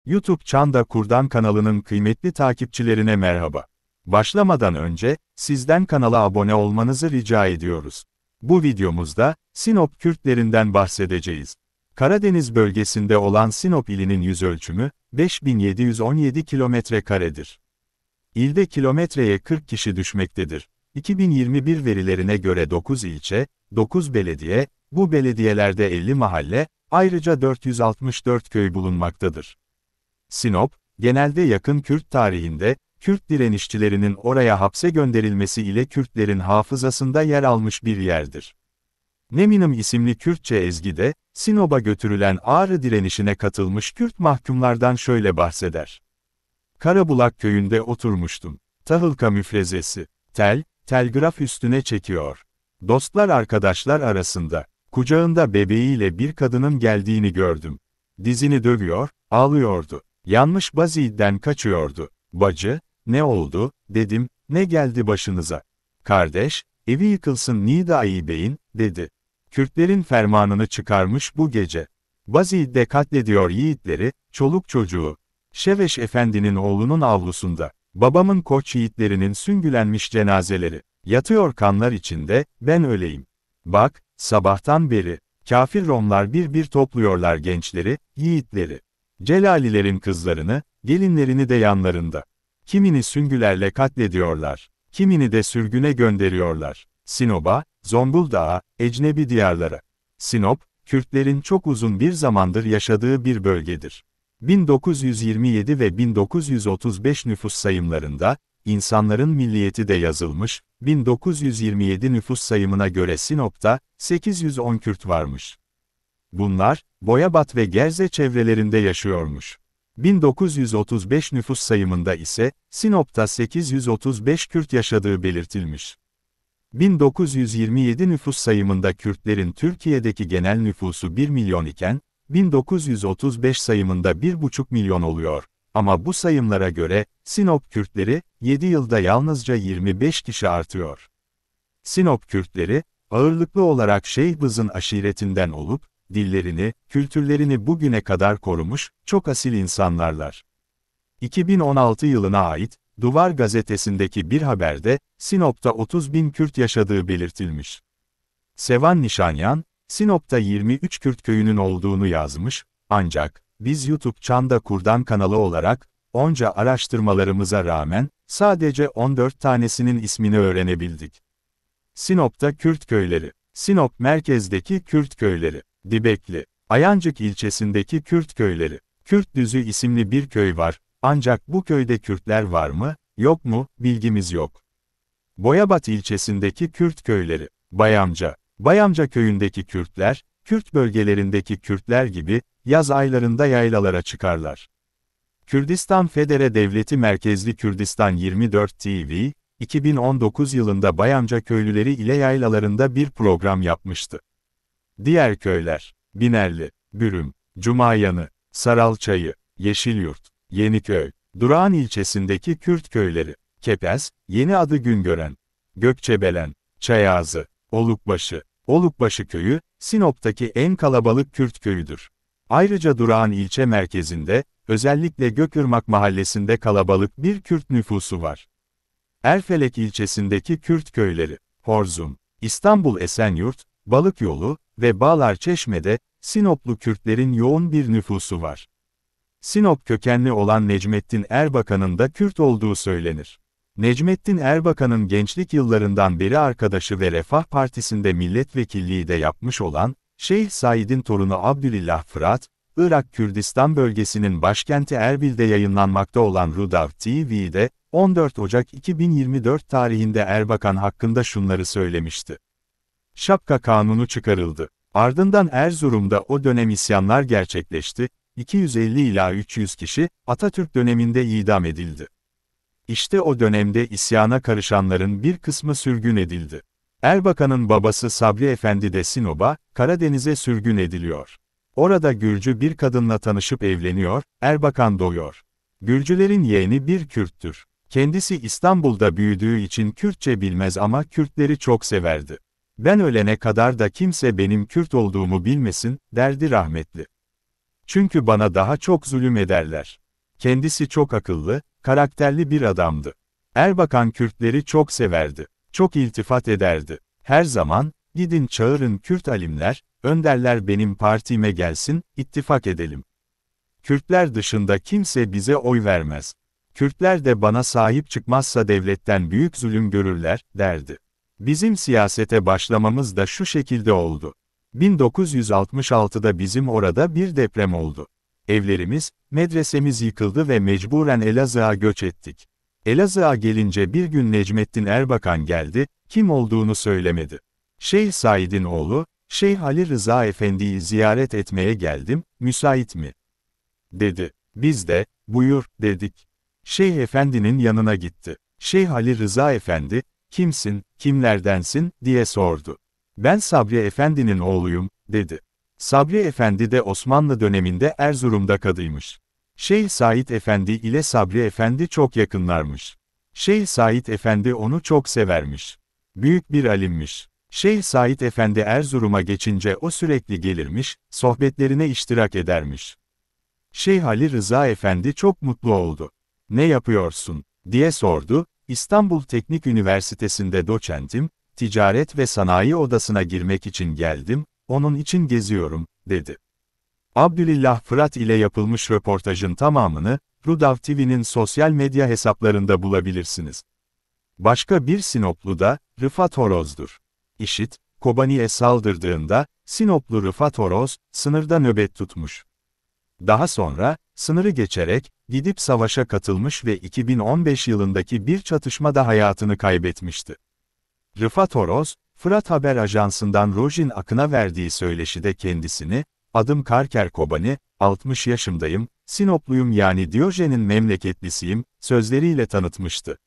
YouTube Çanda Kurdan kanalının kıymetli takipçilerine merhaba. Başlamadan önce, sizden kanala abone olmanızı rica ediyoruz. Bu videomuzda, Sinop Kürtlerinden bahsedeceğiz. Karadeniz bölgesinde olan Sinop ilinin yüzölçümü, 5717 kilometrekaredir. İlde kilometreye 40 kişi düşmektedir. 2021 verilerine göre 9 ilçe, 9 belediye, bu belediyelerde 50 mahalle, ayrıca 464 köy bulunmaktadır. Sinop, genelde yakın Kürt tarihinde, Kürt direnişçilerinin oraya hapse gönderilmesi ile Kürtlerin hafızasında yer almış bir yerdir. Neminim isimli Kürtçe ezgide, Sinop'a götürülen Ağrı direnişine katılmış Kürt mahkumlardan şöyle bahseder. Karabulak köyünde oturmuştum. Tahılka müfrezesi, telgraf üstüne çekiyor. Dostlar arkadaşlar arasında, kucağında bebeğiyle bir kadının geldiğini gördüm. Dizini dövüyor, ağlıyordu. Yanmış Bazil'den kaçıyordu. Bacı, ne oldu, dedim, ne geldi başınıza? Kardeş, evi yıkılsın Nida-i Bey'in, dedi. Kürtlerin fermanını çıkarmış bu gece. Bazil'de katlediyor yiğitleri, çoluk çocuğu. Şeveş Efendi'nin oğlunun avlusunda, babamın koç yiğitlerinin süngülenmiş cenazeleri, yatıyor kanlar içinde, ben öleyim. Bak, sabahtan beri, kafir Romlar bir topluyorlar gençleri, yiğitleri. Celalilerin kızlarını, gelinlerini de yanlarında. Kimini süngülerle katlediyorlar, kimini de sürgüne gönderiyorlar. Sinop'a, Zonguldak'a, ecnebi diyarlara. Sinop, Kürtlerin çok uzun bir zamandır yaşadığı bir bölgedir. 1927 ve 1935 nüfus sayımlarında, insanların milliyeti de yazılmış, 1927 nüfus sayımına göre Sinop'ta, 810 Kürt varmış. Bunlar, Boyabat ve Gerze çevrelerinde yaşıyormuş. 1935 nüfus sayımında ise, Sinop'ta 835 Kürt yaşadığı belirtilmiş. 1927 nüfus sayımında Kürtlerin Türkiye'deki genel nüfusu 1 milyon iken, 1935 sayımında 1,5 milyon oluyor. Ama bu sayımlara göre, Sinop Kürtleri, 7 yılda yalnızca 25 kişi artıyor. Sinop Kürtleri, ağırlıklı olarak Şeyhbız'ın aşiretinden olup, dillerini, kültürlerini bugüne kadar korumuş, çok asil insanlarlar. 2016 yılına ait, Duvar gazetesindeki bir haberde, Sinop'ta 30.000 Kürt yaşadığı belirtilmiş. Sevan Nişanyan, Sinop'ta 23 Kürt köyünün olduğunu yazmış, ancak, biz YouTube Çanda Kurdan kanalı olarak, onca araştırmalarımıza rağmen, sadece 14 tanesinin ismini öğrenebildik. Sinop'ta Kürt köyleri, Sinop merkezdeki Kürt köyleri, Dibekli, Ayancık ilçesindeki Kürt köyleri, Kürtdüzü isimli bir köy var, ancak bu köyde Kürtler var mı, yok mu, bilgimiz yok. Boyabat ilçesindeki Kürt köyleri, Bayamca köyündeki Kürtler, Kürt bölgelerindeki Kürtler gibi, yaz aylarında yaylalara çıkarlar. Kürdistan Federe Devleti merkezli Kürdistan 24 TV, 2019 yılında Bayamca köylüleri ile yaylalarında bir program yapmıştı. Diğer köyler, Binerli, Bürüm, Cumayanı, Saralçayı, Yeşilyurt, Yeniköy, Durağan ilçesindeki Kürt köyleri, Kepez, yeni adı Güngören, Gökçebelen, Çayazı, Olukbaşı köyü, Sinop'taki en kalabalık Kürt köyüdür. Ayrıca Durağan ilçe merkezinde, özellikle Gökırmak mahallesinde kalabalık bir Kürt nüfusu var. Erfelek ilçesindeki Kürt köyleri, Horzum, İstanbul Esenyurt, Balıkyolu ve Bağlarçeşme'de, Sinoplu Kürtlerin yoğun bir nüfusu var. Sinop kökenli olan Necmettin Erbakan'ın da Kürt olduğu söylenir. Necmettin Erbakan'ın gençlik yıllarından beri arkadaşı ve Refah Partisi'nde milletvekilliği de yapmış olan, Şeyh Said'in torunu Abdülillah Fırat, Irak Kürdistan bölgesinin başkenti Erbil'de yayınlanmakta olan Rudav TV'de, 14 Ocak 2024 tarihinde Erbakan hakkında şunları söylemişti. Şapka kanunu çıkarıldı. Ardından Erzurum'da o dönem isyanlar gerçekleşti, 250 ila 300 kişi, Atatürk döneminde idam edildi. İşte o dönemde isyana karışanların bir kısmı sürgün edildi. Erbakan'ın babası Sabri Efendi de Sinop'a, Karadeniz'e sürgün ediliyor. Orada Gürcü bir kadınla tanışıp evleniyor, Erbakan doğuyor. Gürcülerin yeğeni bir Kürttür. Kendisi İstanbul'da büyüdüğü için Kürtçe bilmez ama Kürtleri çok severdi. Ben ölene kadar da kimse benim Kürt olduğumu bilmesin, derdi rahmetli. Çünkü bana daha çok zulüm ederler. Kendisi çok akıllı, karakterli bir adamdı. Erbakan Kürtleri çok severdi. Çok iltifat ederdi. Her zaman, gidin çağırın Kürt alimler, önderler benim partime gelsin, ittifak edelim. Kürtler dışında kimse bize oy vermez. Kürtler de bana sahip çıkmazsa devletten büyük zulüm görürler, derdi. Bizim siyasete başlamamız da şu şekilde oldu. 1966'da bizim orada bir deprem oldu. Evlerimiz, medresemiz yıkıldı ve mecburen Elazığ'a göç ettik. Elazığ'a gelince bir gün Necmettin Erbakan geldi, kim olduğunu söylemedi. Şeyh Said'in oğlu, Şeyh Ali Rıza Efendi'yi ziyaret etmeye geldim, müsait mi? Dedi. Biz de, buyur, dedik. Şeyh Efendi'nin yanına gitti. Şeyh Ali Rıza Efendi, kimsin, kimlerdensin, diye sordu. Ben Sabri Efendi'nin oğluyum, dedi. Sabri Efendi de Osmanlı döneminde Erzurum'da kadıymış. Şeyh Said Efendi ile Sabri Efendi çok yakınlarmış. Şeyh Said Efendi onu çok severmiş. Büyük bir alimmiş. Şeyh Said Efendi Erzurum'a geçince o sürekli gelirmiş, sohbetlerine iştirak edermiş. Şeyh Ali Rıza Efendi çok mutlu oldu. Ne yapıyorsun, diye sordu. İstanbul Teknik Üniversitesi'nde doçentim, ticaret ve sanayi odasına girmek için geldim, onun için geziyorum, dedi. Abdülillah Fırat ile yapılmış röportajın tamamını, Rudav TV'nin sosyal medya hesaplarında bulabilirsiniz. Başka bir Sinoplu da, Rıfat Horoz'dur. İŞİD, Kobani'ye saldırdığında, Sinoplu Rıfat Horoz, sınırda nöbet tutmuş. Daha sonra, sınırı geçerek, gidip savaşa katılmış ve 2015 yılındaki bir çatışmada hayatını kaybetmişti. Rıfat Horoz, Fırat Haber Ajansı'ndan Rojin Akın'a verdiği söyleşide kendisini, adım Karker Kobani, 60 yaşındayım, Sinopluyum yani Diyojen'in memleketlisiyim, sözleriyle tanıtmıştı.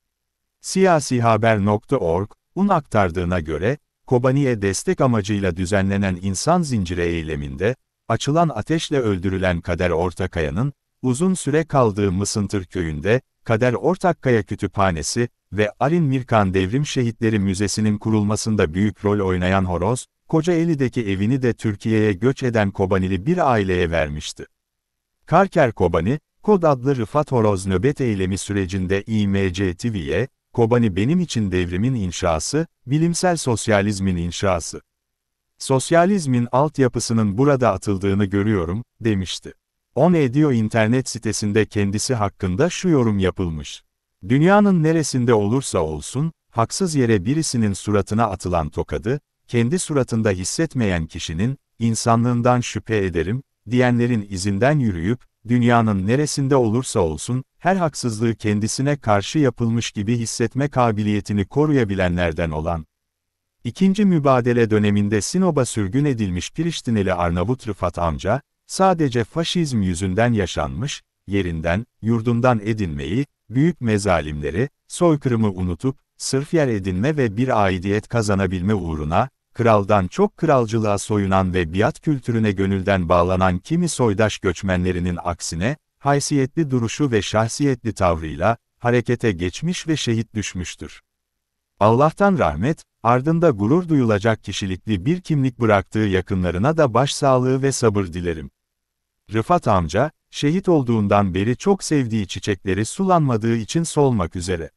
Siyasihaber.org'un aktardığına göre, Kobani'ye destek amacıyla düzenlenen insan zinciri eyleminde, açılan ateşle öldürülen Kader Ortakaya'nın, uzun süre kaldığı Mısıntır köyünde, Kader Ortakkaya Kütüphanesi ve Arin Mirkan Devrim Şehitleri Müzesi'nin kurulmasında büyük rol oynayan Horoz, Kocaeli'deki evini de Türkiye'ye göç eden Kobanili bir aileye vermişti. Karker Kobani, kod adlı Rıfat Horoz nöbet eylemi sürecinde İMC TV'ye, Kobani benim için devrimin inşası, bilimsel sosyalizmin inşası. Sosyalizmin altyapısının burada atıldığını görüyorum, demişti. On Ediyor internet sitesinde kendisi hakkında şu yorum yapılmış. Dünyanın neresinde olursa olsun, haksız yere birisinin suratına atılan tokadı, kendi suratında hissetmeyen kişinin, insanlığından şüphe ederim, diyenlerin izinden yürüyüp, dünyanın neresinde olursa olsun, her haksızlığı kendisine karşı yapılmış gibi hissetme kabiliyetini koruyabilenlerden olan, İkinci mübadele döneminde Sinop'a sürgün edilmiş Priştineli Arnavut Rıfat amca, sadece faşizm yüzünden yaşanmış, yerinden, yurdundan edinmeyi, büyük mezalimleri, soykırımı unutup, sırf yer edinme ve bir aidiyet kazanabilme uğruna, kraldan çok kralcılığa soyunan ve biat kültürüne gönülden bağlanan kimi soydaş göçmenlerinin aksine, haysiyetli duruşu ve şahsiyetli tavrıyla, harekete geçmiş ve şehit düşmüştür. Allah'tan rahmet, ardında gurur duyulacak kişilikli bir kimlik bıraktığı yakınlarına da başsağlığı ve sabır dilerim. Rıfat amca, şehit olduğundan beri çok sevdiği çiçekleri sulanmadığı için solmak üzere.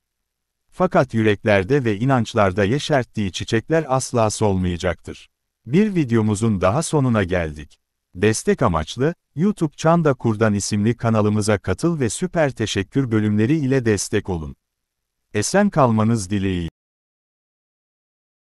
Fakat yüreklerde ve inançlarda yeşerttiği çiçekler asla solmayacaktır. Bir videomuzun daha sonuna geldik. Destek amaçlı, YouTube Çanda Kurdan isimli kanalımıza katıl ve süper teşekkür bölümleri ile destek olun. Esen kalmanız dileğiyle.